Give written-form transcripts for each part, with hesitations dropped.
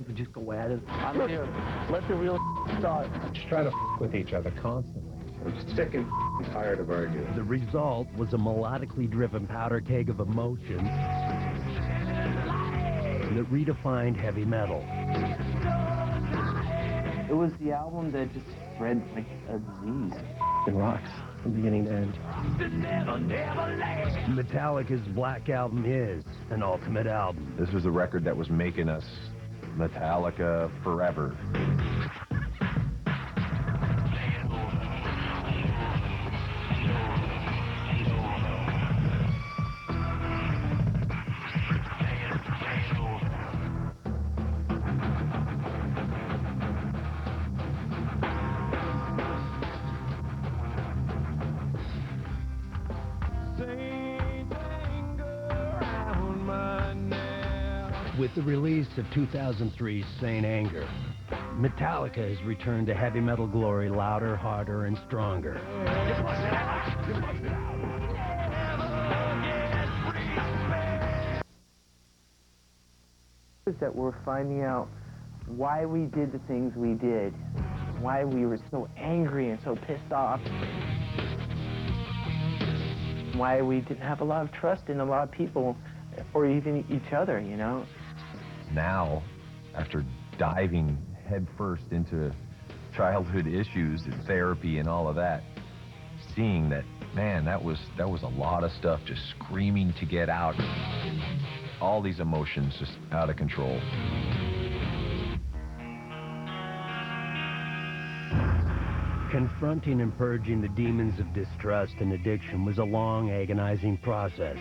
We just go at it. I'm here. Let the real start. Just try to with each other constantly. I'm sick and tired of arguing. The result was a melodically driven powder keg of emotions that redefined heavy metal. It was the album that just spread like a disease. It rocks from beginning to end. Metallica's Black Album is an ultimate album. This was a record that was making us Metallica forever. With the release of 2003's Saint Anger, Metallica has returned to heavy metal glory louder, harder, and stronger. That we're finding out why we did the things we did, why we were so angry and so pissed off, why we didn't have a lot of trust in a lot of people or even each other, you know. Now, after diving headfirst into childhood issues and therapy and all of that, seeing that, man, that was a lot of stuff just screaming to get out. All these emotions just out of control. Confronting and purging the demons of distrust and addiction was a long, agonizing process.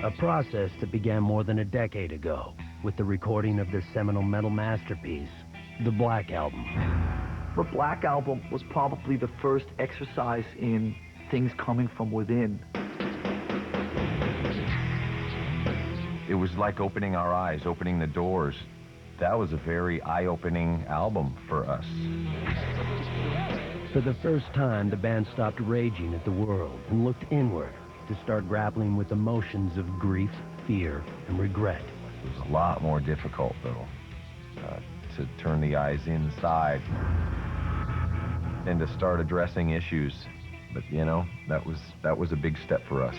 A process that began more than a decade ago with the recording of their seminal metal masterpiece, the Black Album. The Black Album was probably the first exercise in things coming from within. It was like opening our eyes, opening the doors. That was a very eye-opening album for us. For the first time, the band stopped raging at the world and looked inward to start grappling with emotions of grief, fear, and regret. It was a lot more difficult, though, to turn the eyes inside and to start addressing issues. But, you know, that was a big step for us.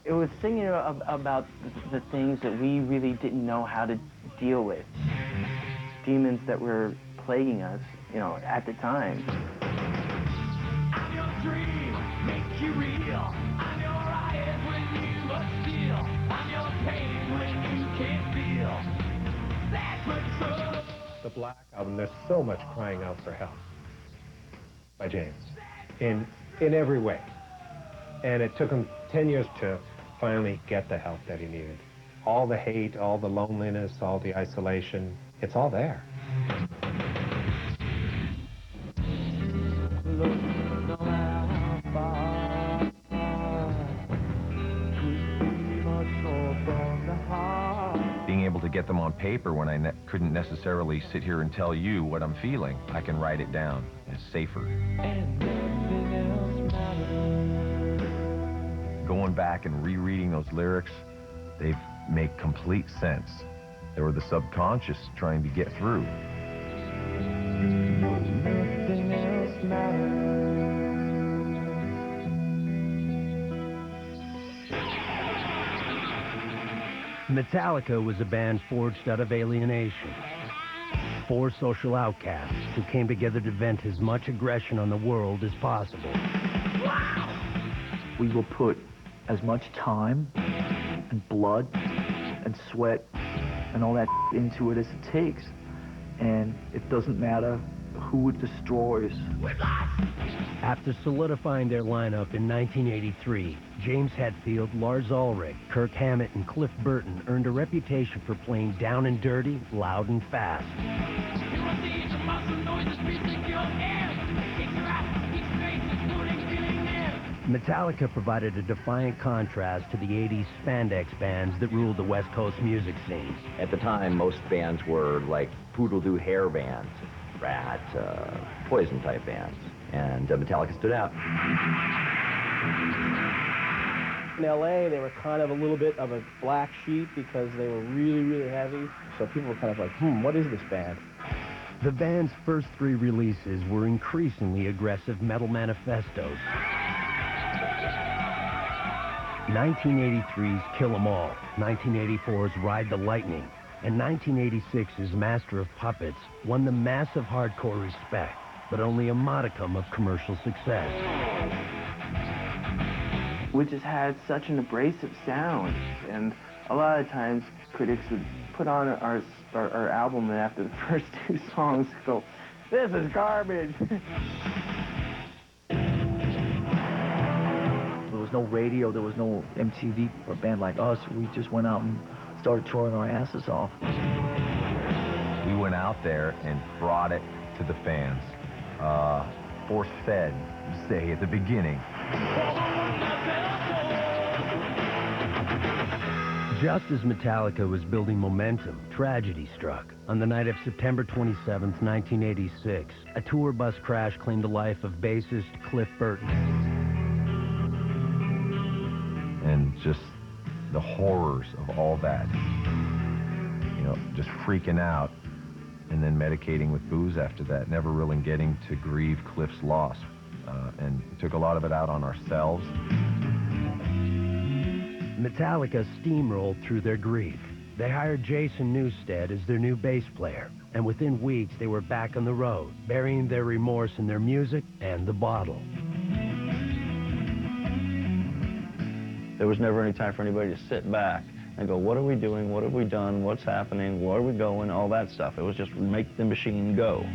It was singing about the things that we really didn't know how to deal with. Demons that were plaguing us, you know, at the time. I'm your dream, make you real. I'm your riot when you must steal. I'm your pain when you can't feel. That's what's The Black Album, there's so much crying out for help by James in every way. And it took him 10 years to finally get the help that he needed. All the hate, all the loneliness, all the isolation, it's all there. Being able to get them on paper when I couldn't necessarily sit here and tell you what I'm feeling, I can write it down. It's safer. Going back and rereading those lyrics, they make complete sense. They were the subconscious trying to get through. nothing else matters. Metallica was a band forged out of alienation. Four social outcasts who came together to vent as much aggression on the world as possible. We will put as much time and blood and sweat and all that into it as it takes. And it doesn't matter who it destroys. After solidifying their lineup in 1983, James Hetfield, Lars Ulrich, Kirk Hammett, and Cliff Burton earned a reputation for playing down and dirty, loud and fast. Metallica provided a defiant contrast to the 80s spandex bands that ruled the West Coast music scene. At the time, most bands were like poodle-doo hair bands. Rat, Poison type bands, and Metallica stood out. In LA, they were kind of a little bit of a black sheep because they were really, really heavy. So people were kind of like, what is this band? The band's first 3 releases were increasingly aggressive metal manifestos. 1983's Kill 'Em All, 1984's Ride the Lightning, and 1986's Master of Puppets won the massive hardcore respect, but only a modicum of commercial success. We just had such an abrasive sound, and a lot of times critics would put on our album, and after the first 2 songs go, "This is garbage." There was no radio, there was no MTV for a band like us. We just went out and started touring our asses off. We went out there and brought it to the fans. Force-fed, say, at the beginning. Just as Metallica was building momentum, tragedy struck. On the night of September 27, 1986, a tour bus crash claimed the life of bassist Cliff Burton. And just the horrors of all that. You know, just freaking out and then medicating with booze after that, never really getting to grieve Cliff's loss. And it took a lot of it out on ourselves. Metallica steamrolled through their grief. They hired Jason Newsted as their new bass player, and within weeks they were back on the road, burying their remorse in their music and the bottle. There was never any time for anybody to sit back and go, what are we doing, what have we done, what's happening, where are we going, all that stuff. It was just make the machine go.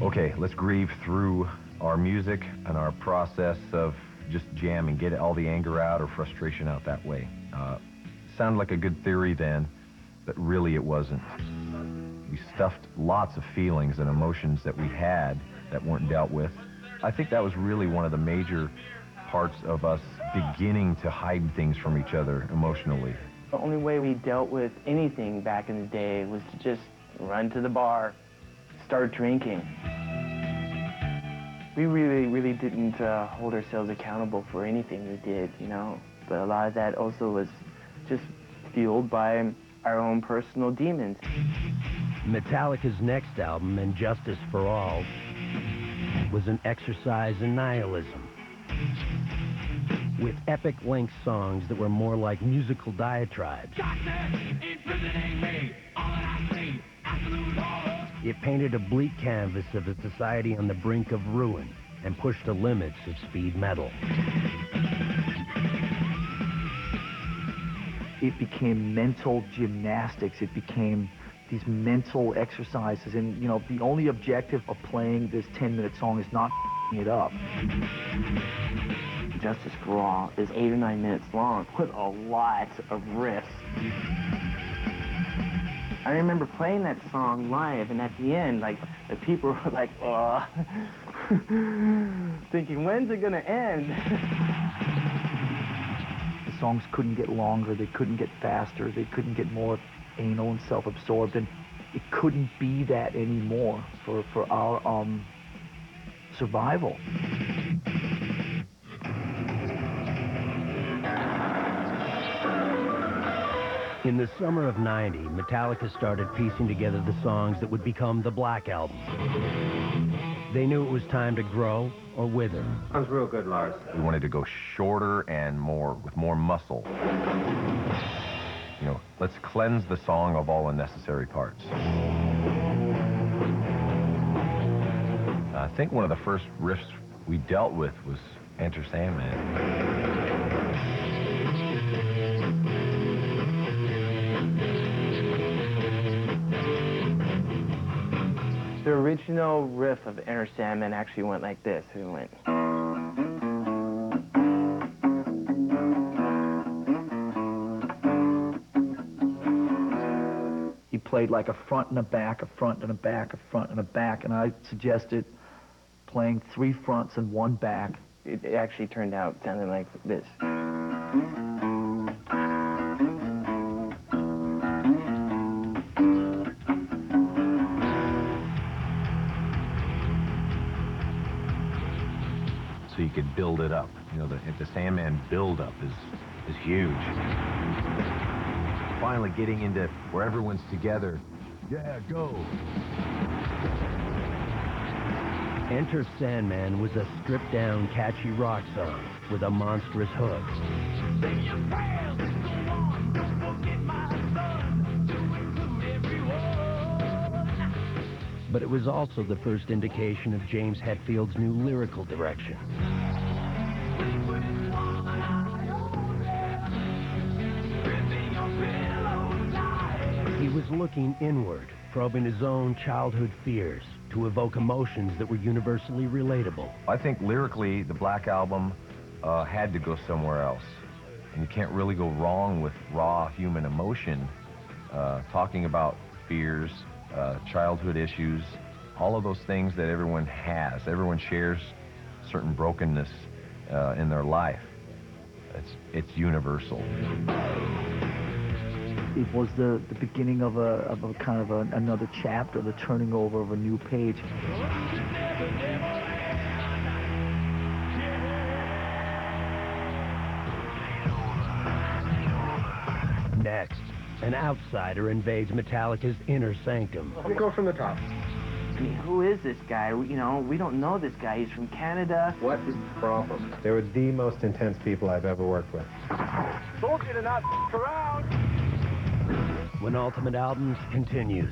Okay, let's grieve through our music and our process of just jamming, get all the anger out or frustration out that way. Sounded like a good theory then, but really it wasn't. We stuffed lots of feelings and emotions that we had that weren't dealt with. I think that was really one of the major parts of us beginning to hide things from each other emotionally. The only way we dealt with anything back in the day was to just run to the bar, start drinking. We really didn't hold ourselves accountable for anything we did, you know. But a lot of that also was just fueled by our own personal demons. Metallica's next album, And Justice for All, was an exercise in nihilism. With epic-length songs that were more like musical diatribes. It painted a bleak canvas of a society on the brink of ruin and pushed the limits of speed metal. It became mental gymnastics. It became these mental exercises. And, you know, the only objective of playing this 10-minute song is not it up. Justice for All is 8 or 9 minutes long with a lot of riffs. I remember playing that song live, and at the end, like, the people were like, thinking, when's it gonna end? The songs couldn't get longer, they couldn't get faster, they couldn't get more anal and self-absorbed, and it couldn't be that anymore for our survival. In the summer of '90, Metallica started piecing together the songs that would become the Black Album. They knew it was time to grow or wither. Sounds real good, Lars. We wanted to go shorter and with more muscle. You know, let's cleanse the song of all unnecessary parts. I think one of the first riffs we dealt with was Enter Sandman. The original riff of Enter Sandman actually went like this. It went. He played like a front and a back, a front and a back, a front and a back, and I suggested playing 3 fronts and 1 back. It actually turned out sounding like this. so you could build it up. You know, the Sandman build-up is huge. Finally getting into where everyone's together. Yeah, go. Enter Sandman was a stripped-down, catchy rock song with a monstrous hook. Sing your prayers, go on, don't forget my son, to include everyone. But it was also the first indication of James Hetfield's new lyrical direction. Sleep with one eye open, gripping your pillow tight. He was looking inward, probing his own childhood fears to evoke emotions that were universally relatable. I think lyrically, the Black Album had to go somewhere else. And you can't really go wrong with raw human emotion, talking about fears, childhood issues, all of those things that everyone has. Everyone shares certain brokenness in their life. It's universal. It was the beginning of a kind of another chapter, the turning over of a new page. Next, an outsider invades Metallica's inner sanctum. We'll go from the top. I mean, who is this guy? You know, we don't know this guy. He's from Canada. What is the problem? They were the most intense people I've ever worked with. Told you to not around. When Ultimate Albums continues.